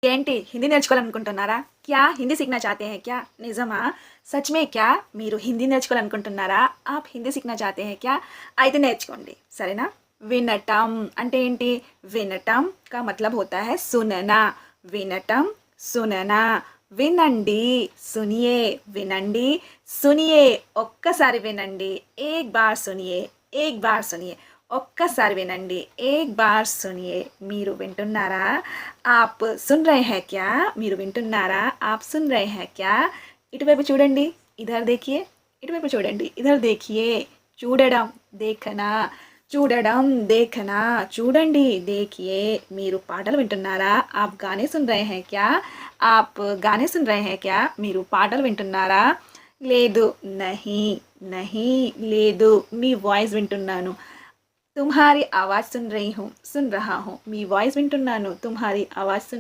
ఏంటి హిందీ నేర్చుకోవాలనుకుంటున్నారా? क्या हिंदी सीखना चाहते हैं क्या? నిజమా? సచ్ మే క్యా? మీరు హిందీ నేర్చుకోవాలనుకుంటున్నారా? ఆప్ హిందీ సీఖనా చాతే హై క్యా? అయితే నేర్చుకోండి. సరేనా? వినటం అంటే ఏంటి? వినటం కా మతలబ్ హోతా హై సుననా. వినటం, సుననా. వినండి, సునియే. వినండి, సునియే. ఒక్కసారి వినండి. ఏక్ బార్ సునియే. ఏక్ బార్ సునియే. ఒక్కసారి వినండి. ఏక్ బార్ సునియే. మీరు వింటున్నారా? ఆప్ సున్ రహే హై క్యా? మీరు వింటున్నారా? ఆప్ సున్ రహే హై క్యా? ఇటువైపు చూడండి. ఇధర్ దేఖియే. ఇటువైపు చూడండి. ఇధర్ దేఖియే. చూడడం, దేఖనా. చూడడం, దేఖనా. చూడండి, దేఖియే. మీరు పాటలు వింటున్నారా? ఆప్ గానే సున్ రహే హై క్యా? ఆప్ గానే సున్ రహే హై క్యా? మీరు పాటలు వింటున్నారా? లేదు. నహీ. నహీ, లేదు. మీ వాయిస్ వింటున్నాను. तुम्हारी आवाज़ सुन रही हूँ, सुन रहा हूँ. मी वॉइस विंటున్నాను. तुम्हारी आवाज़ सुन